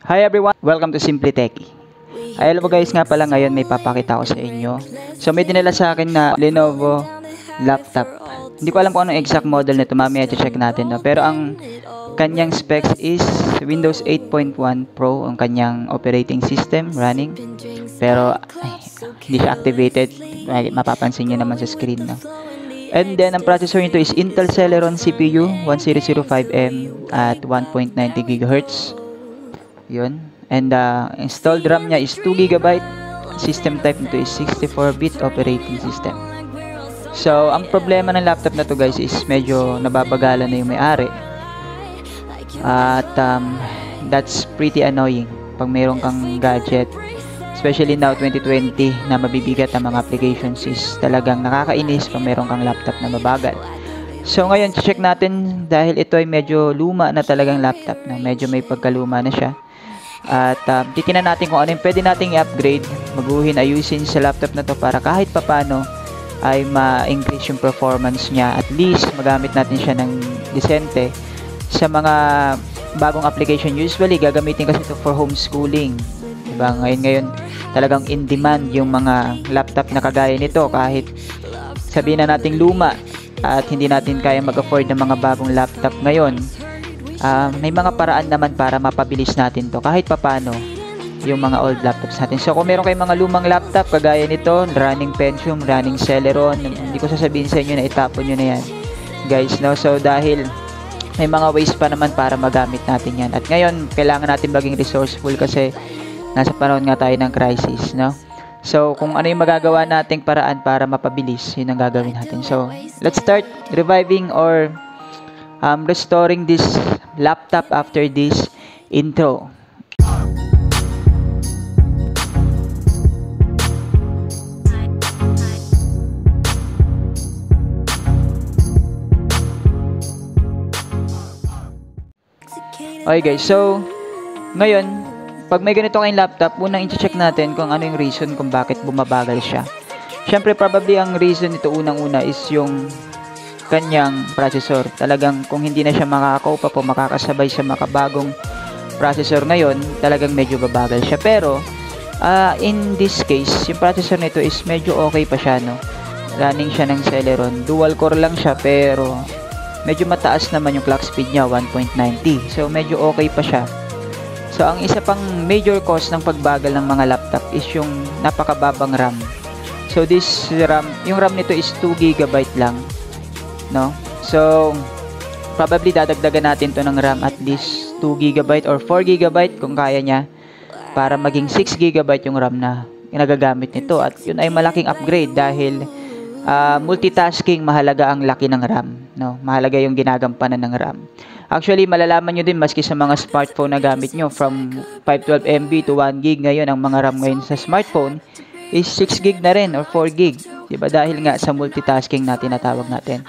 Hi everyone! Welcome to Simply Techie. Ay, alam mo guys, nga pala ngayon may papakita ko sa inyo. So may dinala sa akin na Lenovo laptop. Hindi ko alam kung anong exact model nito, mamaya check natin. No? Pero ang kanyang specs is Windows 8.1 Pro ang kanyang operating system running. Pero hindi siya activated. Mapapansin nyo naman sa screen. No? And then, ang processor nito is Intel Celeron CPU 1005M at 1.90 GHz. Yun. And installed RAM niya is 2GB. System type nito is 64-bit operating system. So, ang problema ng laptop na to guys is medyo nababagalan na yung may-ari. At that's pretty annoying pag mayroon kang gadget. Especially now 2020 na mabibigat ang mga applications is talagang nakakainis pag mayroon kang laptop na mabagal. So ngayon check natin dahil ito ay medyo luma na talagang laptop, no? Medyo may pagkaluma na siya. At titingnan natin kung ano yung pwede nating i-upgrade, baguhin, ayusin sa laptop na to para kahit papano ay ma-increase yung performance niya. At least magamit natin siya ng decente sa mga bagong application. Usually gagamitin kasi ito for homeschooling. Diba? Ngayon talagang in demand yung mga laptop na kagaya nito kahit sabihin na nating luma at hindi natin kaya mag-afford ng mga bagong laptop ngayon. May mga paraan naman para mapabilis natin to kahit papano yung mga old laptops natin. So kung meron kayong mga lumang laptop kagaya nito, running Pentium, running Celeron, hindi ko sasabihin sa inyo na itapon nyo na yan guys, no? So dahil may mga ways pa naman para magamit natin yan. At ngayon kailangan natin maging resourceful kasi nasa panahon nga tayo ng crisis, no? So, kung ano yung magagawa nating paraan para mapabilis, yun ang gagawin natin. So, let's start reviving or restoring this laptop after this intro. Okay guys, so ngayon pag may ganito kayong laptop, unang i-check natin kung ano yung reason kung bakit bumabagal siya. Siyempre, probably ang reason nito unang-una is yung kanyang processor. Talagang kung hindi na siya makaka-cope up o makakasabay sa makabagong processor ngayon, talagang medyo babagal siya. Pero, in this case, yung processor nito is medyo okay pa siya, no? Running siya ng Celeron. Dual core lang siya, pero medyo mataas naman yung clock speed niya, 1.90. So, medyo okay pa siya. So, ang isa pang major cause ng pagbagal ng mga laptop is yung napakababang RAM. So, this RAM, yung RAM nito is 2GB lang, no? So, probably dadagdagan natin to ng RAM at least 2GB or 4GB kung kaya niya para maging 6GB yung RAM na nagagamit nito. At yun ay malaking upgrade dahil multitasking, mahalaga ang laki ng RAM, no? Mahalaga yung ginagampanan ng RAM. Actually, malalaman nyo din maski sa mga smartphone na gamit nyo from 512MB to 1GB. Ngayon, ang mga RAM ngayon sa smartphone is 6GB na rin or 4GB. Diba? Dahil nga sa multitasking na tinatawag natin.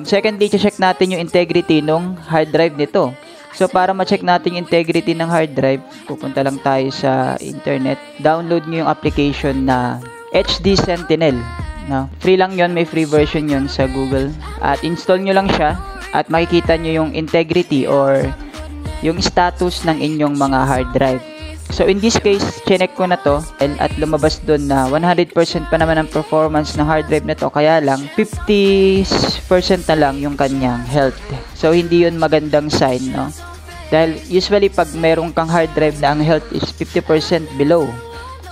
Secondly, check natin yung integrity ng hard drive nito. So, para ma-check natin yung integrity ng hard drive, pupunta lang tayo sa internet. Download nyo yung application na HD Sentinel. No? Free lang yon, may free version yon sa Google. At install nyo lang siya. At makikita nyo yung integrity or yung status ng inyong mga hard drive. So in this case, chinek ko na to at lumabas doon na 100% pa naman ang performance ng hard drive na to. Kaya lang 50% na lang yung kanyang health. So hindi yun magandang sign, no? Dahil usually pag meron kang hard drive na ang health is 50% below.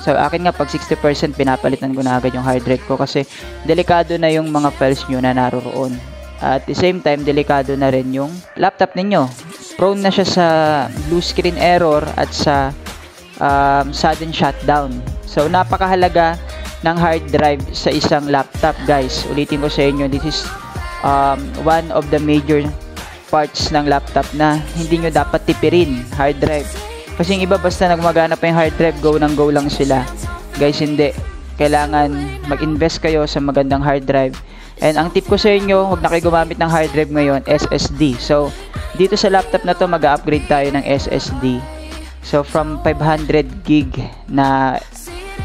So akin nga pag 60% pinapalitan ko na agad yung hard drive ko kasi delikado na yung mga files nyo na naroroon. At the same time, delikado na rin yung laptop ninyo. Prone na siya sa blue screen error at sa sudden shutdown. So, napakahalaga ng hard drive sa isang laptop, guys. Ulitin ko sa inyo, this is one of the major parts ng laptop na hindi nyo dapat tipirin, hard drive. Kasi yung iba basta nagmagana pa yung hard drive, go lang sila. Guys, hindi. Kailangan mag-invest kayo sa magandang hard drive. And ang tip ko sa inyo, huwag na kayo gumamit ng hard drive ngayon, SSD. So, dito sa laptop na to, mag-upgrade tayo ng SSD. So, from 500GB na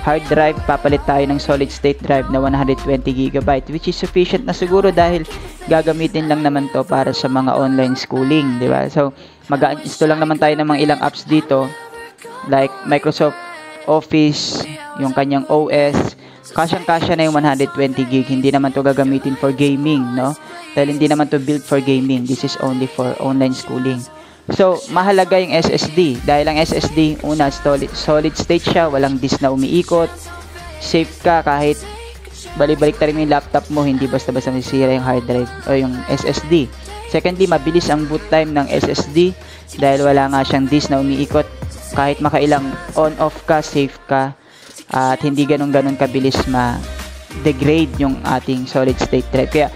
hard drive, papalit tayo ng solid state drive na 120GB, which is sufficient na siguro dahil gagamitin lang naman to para sa mga online schooling, di ba? So, mag-install lang naman tayo ng mga ilang apps dito like Microsoft Office, yung kanyang OS, kasyang-kasya na yung 120 gig. Hindi naman to gagamitin for gaming, no? Dahil hindi naman to built for gaming. This is only for online schooling. So, mahalaga yung SSD. Dahil ang SSD, una, solid state siya, walang disk na umiikot. Safe ka kahit balik-balik ta rin yung laptop mo, hindi basta-basta masisira yung hard drive o yung SSD. Secondly, mabilis ang boot time ng SSD dahil wala nga siyang disk na umiikot. Kahit makailang on-off ka, safe ka, at hindi ganun-ganun kabilis ma-degrade yung ating solid state drive. Kaya,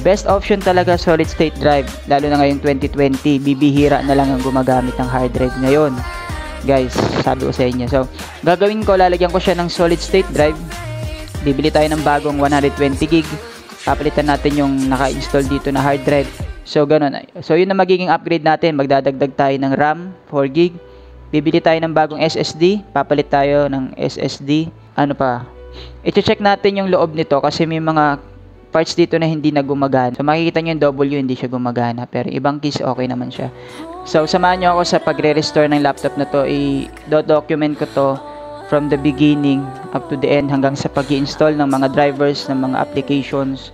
best option talaga solid state drive, lalo na ngayong 2020, bibihira na lang ang gumagamit ng hard drive ngayon. Guys, sabi ko sa inyo. So, gagawin ko, lalagyan ko siya ng solid state drive. Bibili tayo ng bagong 120 gig. Papalitan natin yung naka-install dito na hard drive. So, ganun. So, yun na magiging upgrade natin. Magdadagdag tayo ng RAM, 4 gig. Bibili tayo ng bagong SSD. Papalit tayo ng SSD. Ano pa? I-check natin yung loob nito kasi may mga parts dito na hindi na gumagana. So, makikita nyo yung W, hindi siya gumagana. Pero ibang keys, okay naman siya. So, samahan nyo ako sa pagre-restore ng laptop na to. I-document ko to from the beginning up to the end hanggang sa pag-i-install ng mga drivers, ng mga applications.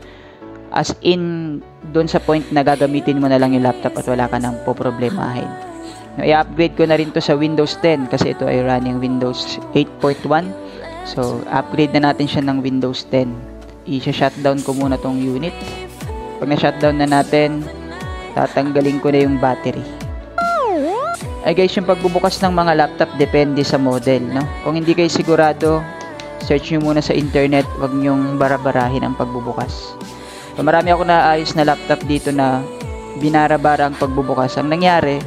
As in, doon sa point na gagamitin mo na lang yung laptop at wala ka nang poproblemahin. I-upgrade ko na rin to sa Windows 10 kasi ito ay running Windows 8.1. So, upgrade na natin siya ng Windows 10. I-shutdown ko muna tong unit. Pag na-shutdown na natin, tatanggalin ko na yung battery. Ay guys, yung pagbubukas ng mga laptop depende sa model, no? Kung hindi kayo sigurado, search nyo muna sa internet, wag nyong bara-barahin ang pagbubukas. So, marami ako naayos na laptop dito na binara-bara ang pagbubukas. Ang nangyari,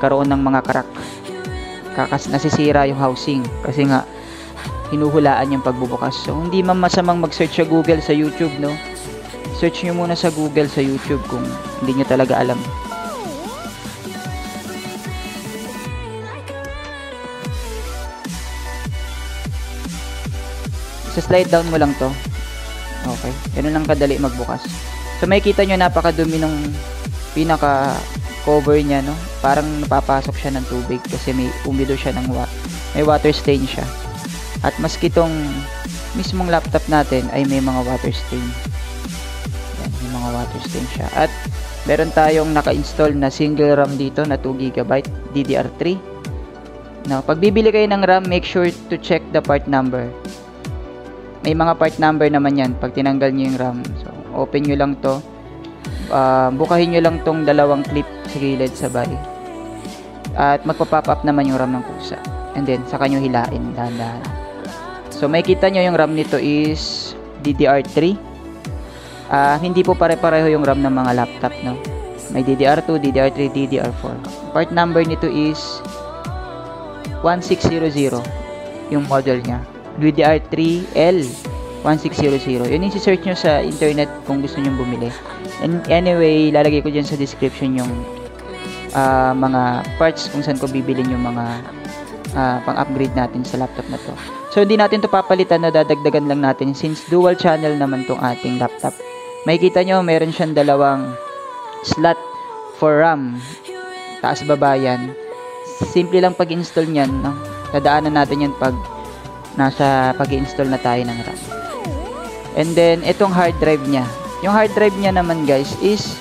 karoon ng mga crack. Nasisira yung housing kasi nga hinuhulaan yung pagbubukas. So, hindi man masamang mag-search sa Google, sa YouTube, no? Search nyo muna sa Google, sa YouTube kung hindi nyo talaga alam. Slide down mo lang to. Okay. Ganun lang kadali magbukas. So, makikita nyo napakadumi ng pinaka cover niya, no? Parang napapasok siya ng tubig kasi may umido siya ng may water stain siya. At maski tong mismong laptop natin ay may mga water stain. Yan, may mga water stain siya. At meron tayong naka-install na single RAM dito na 2 GB DDR3. Now, pag bibili kayo ng RAM, make sure to check the part number. May mga part number naman yan pag tinanggal nyo yung RAM. So, open nyo lang to. Bukahin nyo lang tong dalawang clip sa gilid sabay. At magpa-pop up naman yung RAM ng kusa. And then, saka nyo hilain dahan-dahan. So, makikita nyo yung RAM nito is DDR3. Hindi po pare-pareho yung RAM ng mga laptop, no? May DDR2, DDR3, DDR4. Part number nito is 1600 yung model niya. DDR3L 1600. Yun yung si-search nyo sa internet kung gusto nyo bumili. And anyway, lalagay ko dyan sa description yung mga parts kung saan ko bibilin yung mga pang-upgrade natin sa laptop na to. So, hindi natin to papalitan, na dadagdagan lang natin since dual channel naman tong ating laptop. Makikita nyo, meron siyang dalawang slot for RAM. Taas baba yan. Simple lang pag-install nyan, no? Dadaanan natin yan pag nasa pag-i-install na tayo ng RAM. And then, itong hard drive niya. Yung hard drive niya naman guys is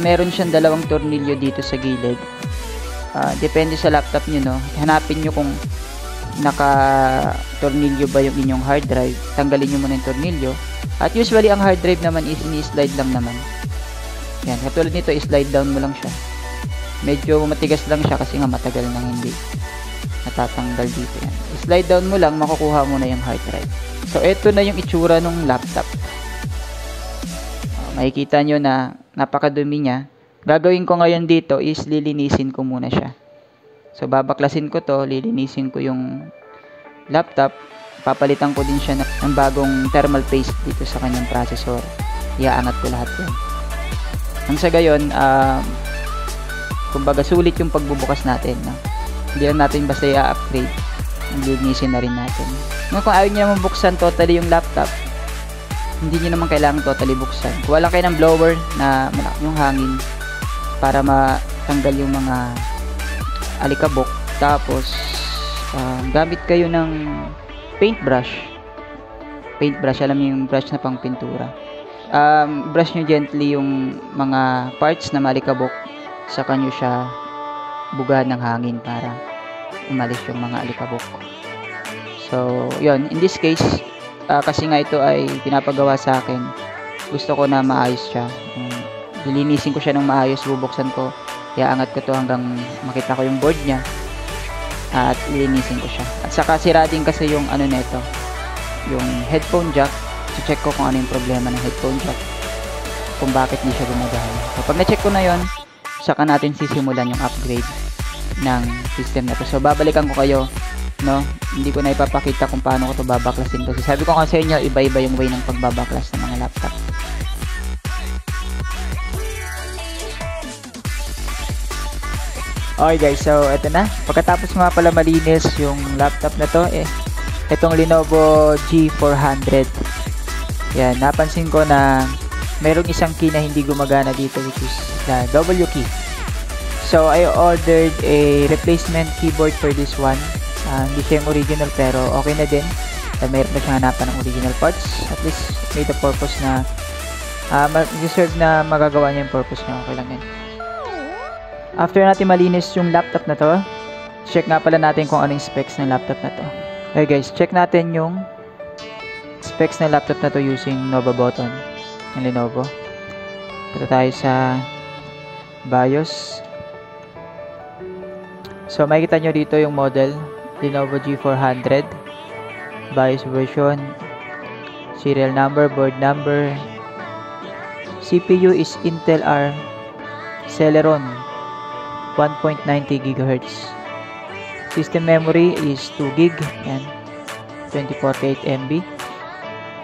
meron siyang dalawang tornilyo dito sa gilid. Depende sa laptop nyo, no? Hanapin nyo kung naka-tornilyo ba yung inyong hard drive. Tanggalin nyo muna yung tornilyo. At usually, ang hard drive naman is ini-slide lang naman. Yan. Katulad nito, i-slide down mo lang siya. Medyo matigas lang siya kasi nga matagal nang hindi natatanggal dito yan. Slide down mo lang, makukuha mo na yung hard drive. So, ito na yung itsura ng laptop. Makikita nyo na napakadumi niya. Gagawin ko ngayon dito is lilinisin ko muna siya. So, babaklasin ko to, lilinisin ko yung laptop. Papalitan ko din siya ng bagong thermal paste dito sa kanyang processor. Iaangat ko lahat yun. Nang sa gayon, kumbaga sulit yung pagbubukas natin, no? Hindi lang natin basta i-upgrade, linisin na rin natin. Ngayon, kung ayaw nyo naman buksan totally yung laptop, hindi nyo naman kailangan totally buksan. Kuha lang kayo ng blower na malaking yung hangin para matanggal yung mga alikabok. Tapos, gamit kayo ng paintbrush. Paintbrush, alam niyo yung brush na pang pintura. Brush nyo gently yung mga parts na malikabok, saka nyo siya bugahan ng hangin para umalis yung mga alikabok. So, yun. In this case, kasi nga ito ay pinapagawa sa akin, gusto ko na maayos siya. Lilinisin ko siya ng maayos, bubuksan ko, iaangat ko to hanggang makita ko yung board niya at lilinisin ko siya. At saka sira din kasi yung ano nito, yung headphone jack. Check ko kung ano yung problema ng headphone jack, kung bakit hindi siya gumagana. So, pag na-check ko na yon, saka natin sisimulan yung upgrade ng system na to. So, babalikan ko kayo, no? Hindi ko na ipapakita kung paano ko to babaklasin kasi sabi ko kasi sa inyo, iba-iba yung way ng pagbabaklas ng mga laptop. Okay guys, so eto na. Pagkatapos nga pala malinis yung laptop na to, itong Lenovo G400. Yan, napansin ko na mayroong isang key na hindi gumagana dito, which is the W key. So, I ordered a replacement keyboard for this one. Hindi siya yung original pero okay na din. Mayroon na siyang hanapan ng original parts. At least, may the purpose na deserve na magagawa niya yung purpose niya. Okay lang yan. After natin malinis yung laptop na to, check nga pala natin kung anong specs ng laptop na to. Okay guys, check natin yung specs ng laptop na to using Nova button ng Lenovo. Punta tayo sa BIOS. So makikita nyo dito yung model Lenovo G400, BIOS version, serial number, board number. CPU is Intel ARM Celeron 1.90 GHz. System memory is 2 GB and 2048 MB.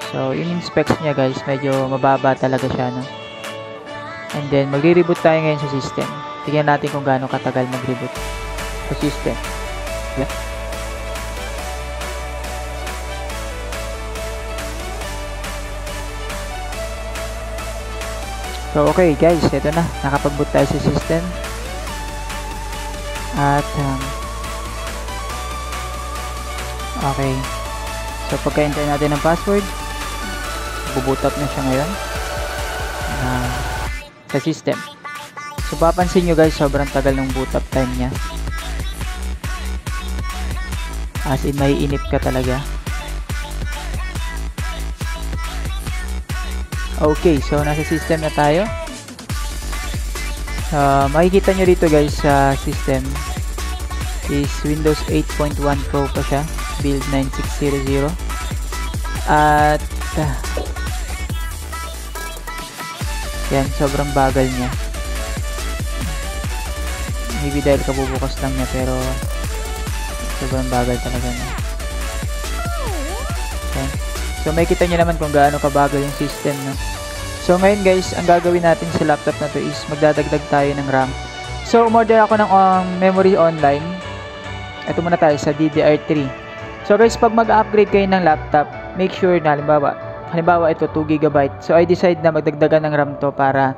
So, yun yung specs niya guys. Medyo mababa talaga siya, no? And then, magre-reboot tayo ngayon sa system. Tingnan natin kung gaano katagal mag-reboot sa system. Yeah. So, okay guys. Ito na. Nakapag-boot tayo sa system. At, okay. So, pagka-enter natin ng password, buboot up na siya ngayon sa system. So, papansin nyo guys, sobrang tagal ng boot up time niya. As in, may inip ka talaga. Okay, so nasa system na tayo. Makikita nyo dito guys sa system is Windows 8.1 Pro pa siya, build 9600. At yan, sobrang bagal niya. Maybe dahil kabubukas lang niya, pero sobrang bagal talaga niya. Yan. So makikita nyo naman kung gaano kabagal yung system, no? So ngayon guys, ang gagawin natin sa laptop na to is magdadagdag tayo ng RAM. So umorder ako ng memory online. Ito muna tayo sa DDR3. So guys, pag mag-upgrade kayo ng laptop, make sure na halimbawa ito 2 GB. So I decide na magdagdagan ng RAM to para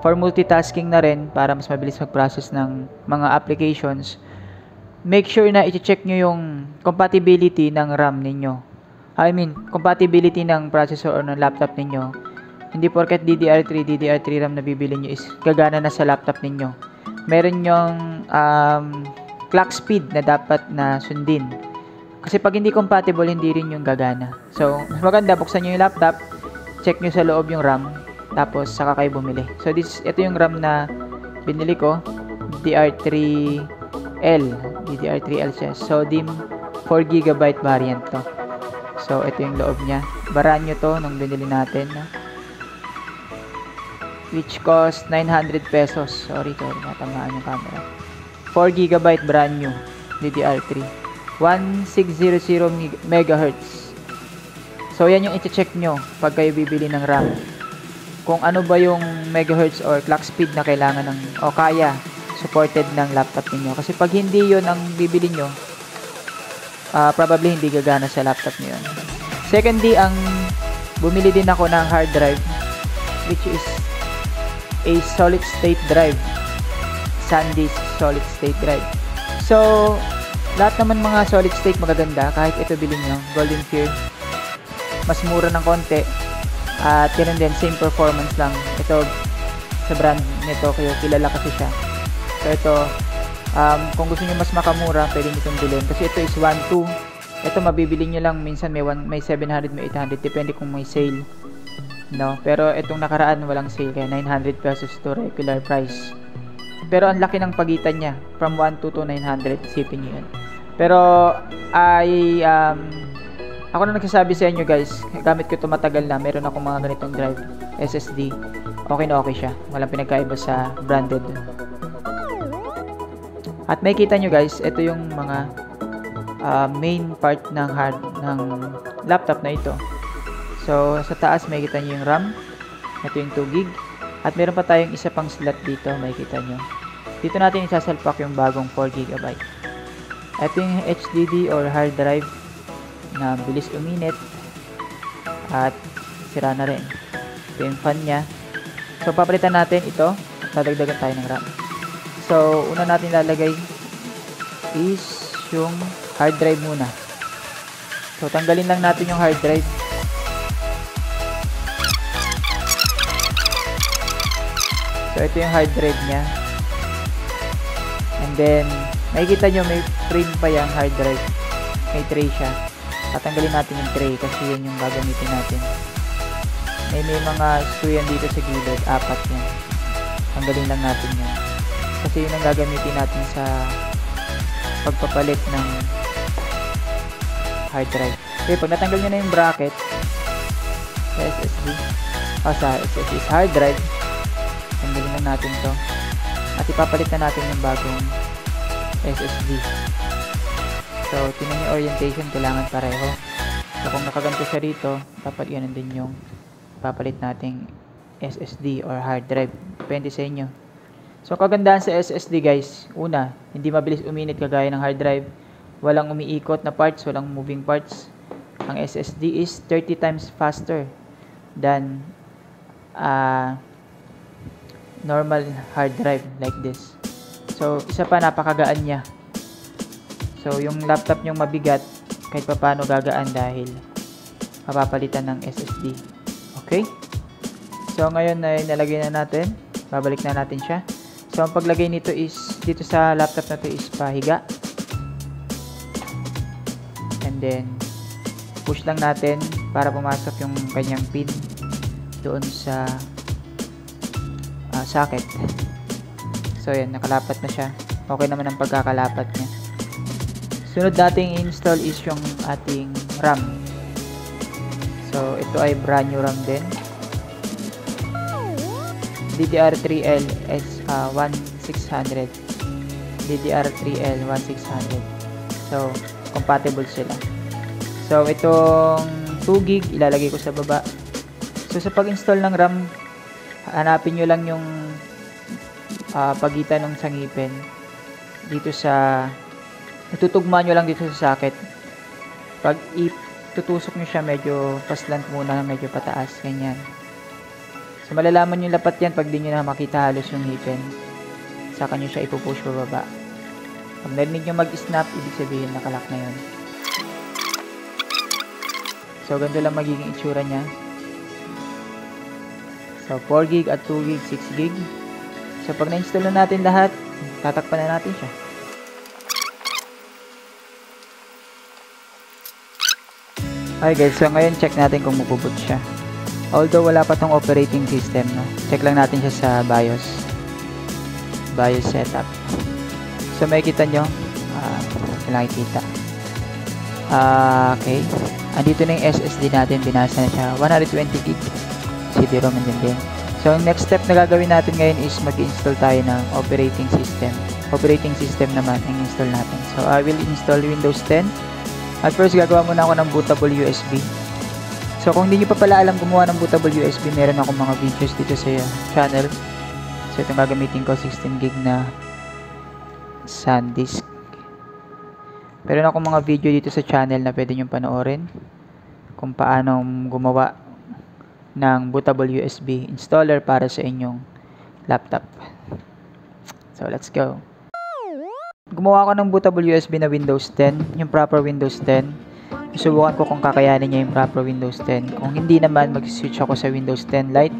for multitasking na rin, para mas mabilis mag-process ng mga applications. Make sure na i-check nyo yung compatibility ng RAM ninyo. I mean, compatibility ng processor or ng laptop ninyo. Hindi porket DDR3 RAM na bibili nyo is gagana na sa laptop ninyo. Meron yung clock speed na dapat na sundin. Kasi pag hindi compatible, hindi rin yung gagana. So, mas maganda, buksan nyo yung laptop, check nyo sa loob yung RAM, tapos saka kayo bumili. So, ito yung RAM na binili ko, DDR3L siya. So, DIMM 4 GB variant to. So, ito yung loob niya. Baran nyo to nung binili natin, no? Which cost 900 pesos. Sorry, natamaan yung camera. 4 GB brand new DDR3. 1600 MHz. So, yan yung i-check nyo pag kayo bibili ng RAM. Kung ano ba yung megahertz or clock speed na kailangan ng, o kaya supported ng laptop niyo. Kasi pag hindi yon ang bibili nyo, probably hindi gagana sa laptop niyo. Secondly, bumili din ako ng hard drive, which is a solid state drive, SanDisk solid state drive. So Lahat naman mga solid state magaganda, kahit ito bilhin nyo, Golden Fear. Mas mura ng konti. At ganoon din, same performance lang. Ito, sa brand nito, kilala kasi siya. So ito, kung gusto niyo mas makamura, pwede nyo itong bilhin. Kasi ito is 1.2. Ito mabibili nyo lang, minsan may 700, may 800, depende kung may sale. No? Pero itong nakaraan, walang sale, kaya 900 pesos to regular price. Pero ang laki ng pagitan niya, from 1.2 to 900, isipin nyo yun. Pero, ako na nagsasabi sa inyo guys, gamit ko ito matagal na, meron akong mga ganitong drive, SSD, okay na okay siya, walang pinagkaiba sa branded. At may kita nyo guys, ito yung mga main part ng laptop na ito. So, sa taas may kita nyo yung RAM, ito yung 2 gig, at meron pa tayong isa pang slot dito, may kita nyo. Dito natin isasalpak yung bagong 4 GB. Ito yung HDD or hard drive na bilis uminit at sira na rin. Ito yung fan nya. So papalitan natin ito at dadagdagan tayo ng RAM. So una natin lalagay is yung hard drive muna. So tanggalin lang natin yung hard drive. So ito yung hard drive nya. And then makikita nyo may frame pa yung hard drive. May tray siya. Tatanggalin natin yung tray kasi yun yung gagamitin natin. May mga screw yan dito sa gilid. 4 yan. Tanggalin lang natin yan. Kasi yun ang gagamitin natin sa pagpapalit ng hard drive. Okay, pag natanggal nyo na yung bracket sa SSD, sa SSD is hard drive, tanggalin lang natin to. At ipapalit na natin yung bagong SSD. So, tingnan yung orientation, kailangan pareho. So, kung nakaganto siya rito, dapat yun din yung papalit nating SSD or hard drive. Depende sa inyo. So, kagandahan sa SSD guys, una, hindi mabilis uminit kagaya ng hard drive. Walang umiikot na parts, walang moving parts. Ang SSD is 30 times faster than normal hard drive like this. So, isa pa, napakagaan niya. So, yung laptop nyong mabigat, kahit pa paano gagaan dahil mapapalitan ng SSD. Okay? So, ngayon ay nalagay na natin. Babalik na natin siya. So, ang paglagay nito is, dito sa laptop na to is pahiga. And then, push lang natin para pumasok yung kanyang pin doon sa socket. So, yan, nakalapat na siya. Okay naman ang pagkakalapat niya. Sunod nating install is yung ating RAM. So, ito ay brand new RAM din. DDR3L S1600. DDR3L 1600. So, compatible sila. So, itong 2 gig ilalagay ko sa baba. So, sa pag-install ng RAM, hanapin nyo lang yung pagitan ng sangipin dito sa itutugma nyo lang dito sa socket. Pag itutusok nyo siya, medyo paslant muna, medyo pataas, ganyan. So, malalaman nyo lapat yan pag di nyo na makita halos yung ngipin. Saka nyo siya ipupush pababa. Pag narinig nyo mag-snap, ibig sabihin nakalock na yun. So, ganito lang magiging itsura nya. So, 4 gig at 2 gig, 6 gig. So, pag na-install na natin lahat, tatakpan na natin siya. Okay guys, so ngayon check natin kung mabuboot siya. Although wala pa tong operating system, no? Check lang natin siya sa BIOS. BIOS setup. So makikita nyo, kailangan kita. Okay. Andito na yung SSD natin, binasa na siya. 120 gig. CD-ROM din. So ang next step na gagawin natin ngayon is mag-install tayo ng operating system. Operating system naman ang install natin. So I will install Windows 10. At first, gagawa muna ako ng bootable USB. So, kung hindi nyo pa pala alam gumawa ng bootable USB, meron akong mga videos dito sa channel. So, itong gagamitin ko, 16 gig na SanDisk. Meron akong mga video dito sa channel na pwede nyo panoorin kung paano gumawa ng bootable USB installer para sa inyong laptop. So, let's go. Gumawa ako ng bootable USB na Windows 10, yung proper Windows 10. Susubukan ko kung kakayanin niya yung proper Windows 10. Kung hindi naman, mag-switch ako sa Windows 10 Lite.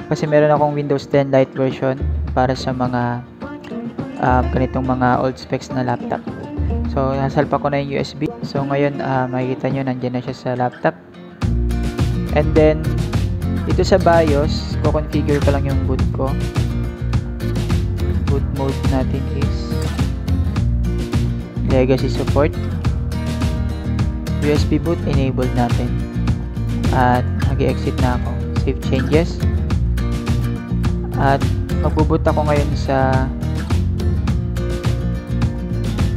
Kasi meron akong Windows 10 Lite version para sa mga ganitong mga old specs na laptop. So, nasalpa ko na yung USB. So, ngayon, makikita nyo, nandyan na siya sa laptop. And then, dito sa BIOS, ko-configure ko lang yung boot ko. Boot mode natin is Legacy Support. USB boot, enabled natin. At, mag-exit na ako. Save changes. At, magbuboot ako ngayon sa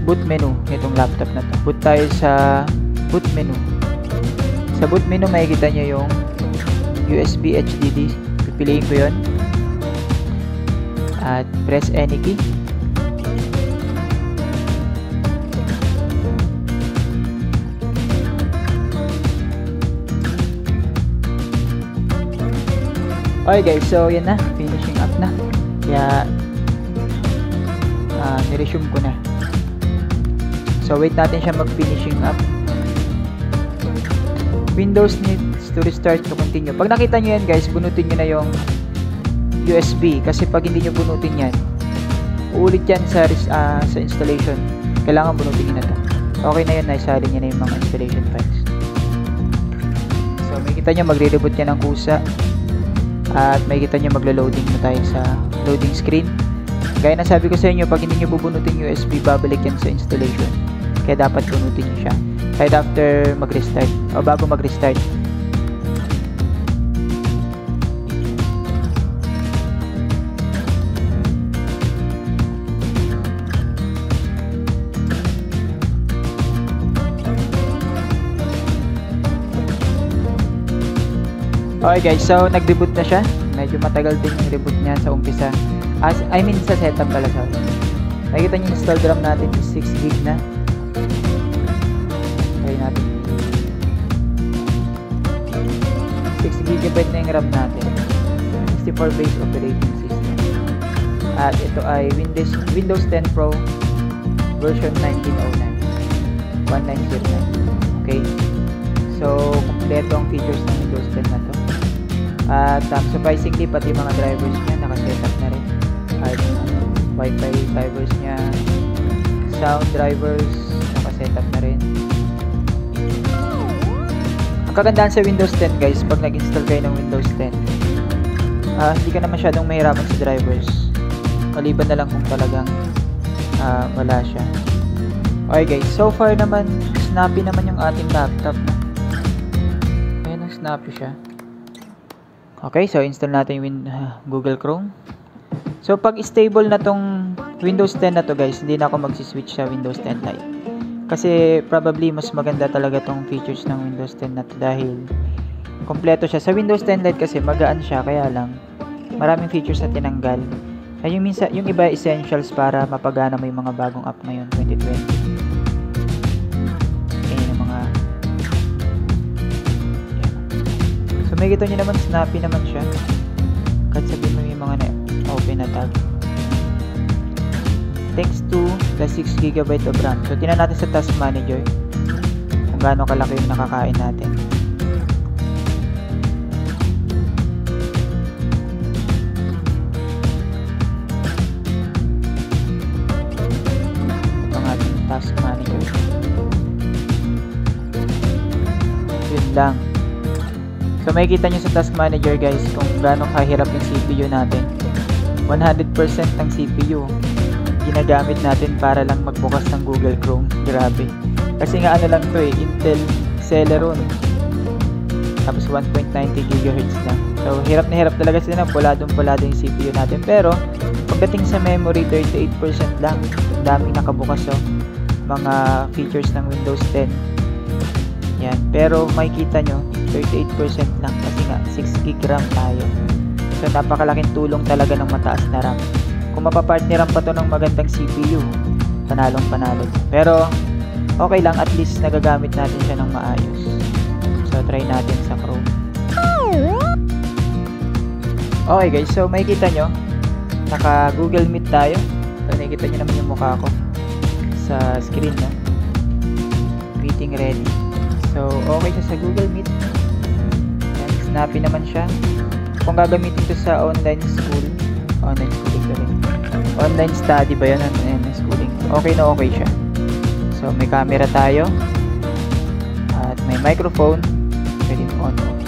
boot menu nitong laptop na to. Boot tayo sa boot menu. Sa boot menu makikita nyo yung USB HDD. Pipiliin ko yun. At press any key. Okay guys, so yan na. Finishing up na. Kaya niresume ko na. So wait natin siya mag-finishing up. Windows needs to restart to continue. Pag nakita nyo yan guys, bunutin nyo na yung USB. Kasi pag hindi nyo bunutin yan, uulit yan sa installation. Kailangan bunutin nyo na to. Okay na yun, naisalin nyo na yung mga installation files. So makikita nyo, magre-reboot yan ng kusa. At makikita nyo, maglo-loading na tayo sa loading screen. Gaya na sabi ko sa inyo, pag hindi nyo bubunutin USB, babalik yan sa installation. Kaya dapat bunutin nyo siya right after mag-restart o bago mag-restart. Okay guys, so nag-reboot na siya. Medyo matagal din yung reboot niya sa umpisa. I mean sa setup pala, sorry. Nakikita nyo yung installed RAM natin is 6 GB na. Try natin. 6 GB na yung RAM natin. 64 base operating system. At ito ay Windows 10 Pro version 1909. 1909. Okay. So, kompleto ang features ng Windows 10 na to. At surprisingly, pati mga drivers niya nakasetup na rin. At Wi-Fi drivers niya, sound drivers nakasetup na rin. Ang kagandahan sa Windows 10 guys, pag nag-install kayo ng Windows 10, hindi ka na masyadong mahirapan sa drivers. Maliban na lang kung talagang wala siya. Okay guys, so far naman, snappy naman yung ating laptop. Ayan, snappy siya. Okay, so install natin yung Google Chrome. So pag stable na tong Windows 10 na to guys, hindi na ako magsiswitch sa Windows 10 Lite. Kasi probably mas maganda talaga tong features ng Windows 10 na to dahil kompleto siya. Sa Windows 10 Lite kasi magaan siya, kaya lang maraming features na tinanggal. Ay, yung iba essentials para mapagana mo yung mga bagong app ngayon 2020. So makikita nyo naman, snappy naman siya. Kahit sabihin mo yung mga na-open na tab. Thanks to the 6 GB of RAM. So tingnan natin sa Task Manager kung gaano kalaki yung nakakain natin. Ito ang ating Task Manager. Yun lang. So makikita nyo sa Task Manager guys kung gaano kahirap yung CPU natin. 100% ng CPU ginagamit natin para lang magbukas ng Google Chrome. Grabe. Kasi nga ano lang to Intel Celeron. Tapos 1.90 GHz lang. So hirap na hirap talaga sila, puladong yung CPU natin. Pero pagdating sa memory, 38% lang. Ang daming nakabukas mga features ng Windows 10. Yan. Pero makikita nyo 38% lang kasi nga 6 GB RAM tayo. So napakalaking tulong talaga ng mataas na RAM. Kung mapapartneran pa to ng magandang CPU, panalong panalo. Pero okay lang, at least nagagamit natin siya ng maayos. So try natin sa Chrome. Okay guys, so makikita nyo naka Google Meet tayo. So nakikita nyo naman yung mukha ko. sa screen, no? Meeting ready. So, okay siya sa Google Meet. Yan, snappy naman siya. Kung gagamitin ito sa online schooling ba rin? Online study ba yun? Online schooling. Okay na okay siya. So, may camera tayo. At may microphone. Pwede on off.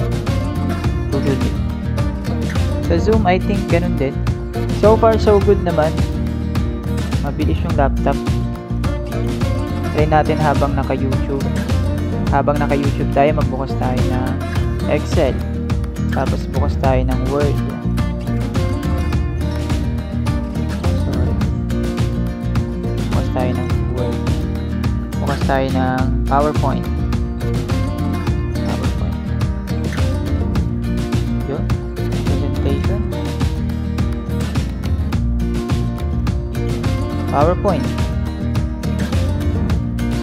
Google Meet. Sa Zoom, I think ganun din. So far, so good naman. Mabilis yung laptop. Try natin habang naka-YouTube. Habang naka-YouTube tayo, magbukas tayo ng Excel. Tapos bukas tayo ng Word. Sorry. Bukas tayo ng Word. Bukas tayo ng PowerPoint. Yun. Presentation. PowerPoint.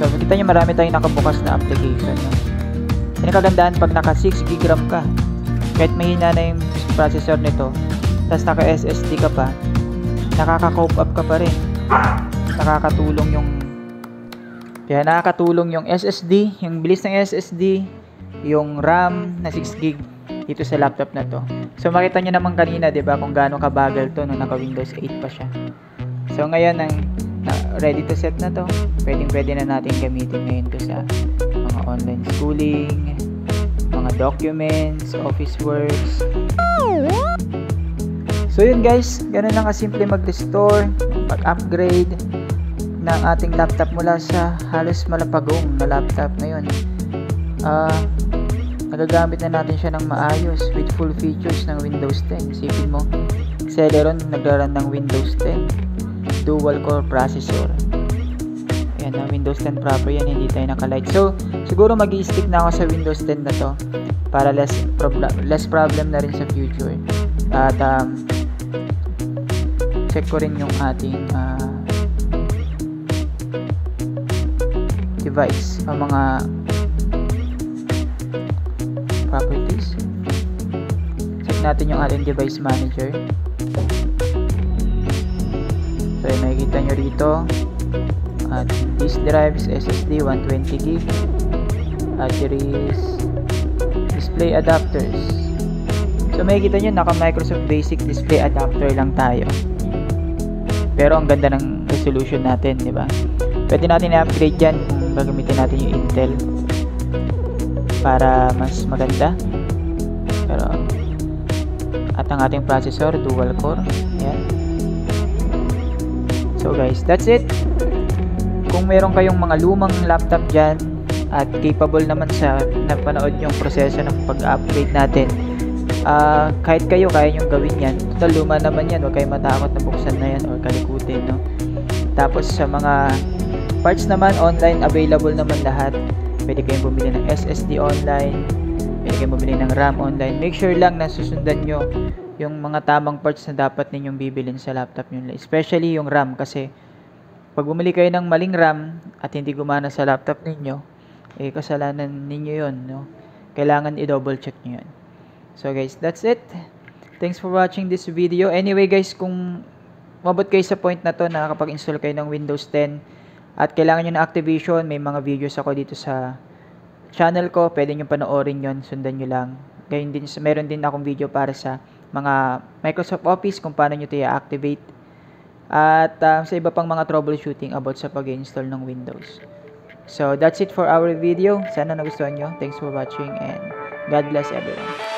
So, makita nyo marami tayong nakabukas na application. No? Yan ang kagandahan pag naka 6 GB RAM ka. Kahit mahina na yung processor nito, tapos naka SSD ka pa, nakaka-cope up ka pa rin. Nakakatulong yung SSD, yung bilis ng SSD, yung RAM na 6 GB dito sa laptop na to. So, makita nyo naman kanina, diba, kung gaano kabagal to nung naka Windows 8 pa siya. So, ngayon, ready to set na to. Pwede na natin gamitin ngayon to sa mga online schooling, mga documents, office works. So, yun guys. Ganun lang kasimple mag-restore, mag-upgrade ng ating laptop mula sa halos malapagong na laptop ngayon. Nagagamit na natin siya ng maayos with full features ng Windows 10. Isipin mo, Celeron naglaran ng Windows 10 dual core processor. Ayan na, Windows 10 proper yan, hindi tayo naka-light. So, siguro mag-i-stick na ako sa Windows 10 na to para less problem na rin sa future. At check ko rin yung ating device, ang mga properties. Check natin yung ating device manager. So, makikita nyo rito at disk drives, SSD 120GB, at here is display adapters. So, makikita nyo naka Microsoft Basic display adapter lang tayo, pero ang ganda ng resolution natin, di ba? Pwede natin i-upgrade yan kung gagamitin natin yung Intel para mas maganda. Pero at ang ating processor dual core. Ayan. So guys, that's it. Kung meron kayong mga lumang laptop dyan at capable naman sa napanood yung proseso ng pag-upgrade natin, kahit kayo, kaya nyo gawin yan. Total, luma naman yan. Huwag kayong matakot na buksan na yan or kalikutin, no? Tapos sa mga parts naman, online, available naman lahat. Pwede kayong bumili ng SSD online, pwede kayong bumili ng RAM online. Make sure lang na susundan nyo yung mga tamang parts na dapat ninyong bibilin sa laptop nyo. Especially yung RAM, kasi pag bumili kayo ng maling RAM at hindi gumana sa laptop ninyo, kasalanan ninyo yun, no? Kailangan i-double check nyo yun. So guys, that's it. Thanks for watching this video. Anyway guys, kung mabot kayo sa point na to na nakapag-install kayo ng Windows 10 at kailangan nyo ng activation, may mga videos ako dito sa channel ko. Pwede nyo panoorin yon, sundan nyo lang. Gayun din, meron din akong video para sa mga Microsoft Office kung paano nyo ito i-activate. At sa iba pang mga troubleshooting about sa pag-install ng Windows. So that's it for our video. Sana nagustuhan nyo. Thanks for watching and God bless everyone.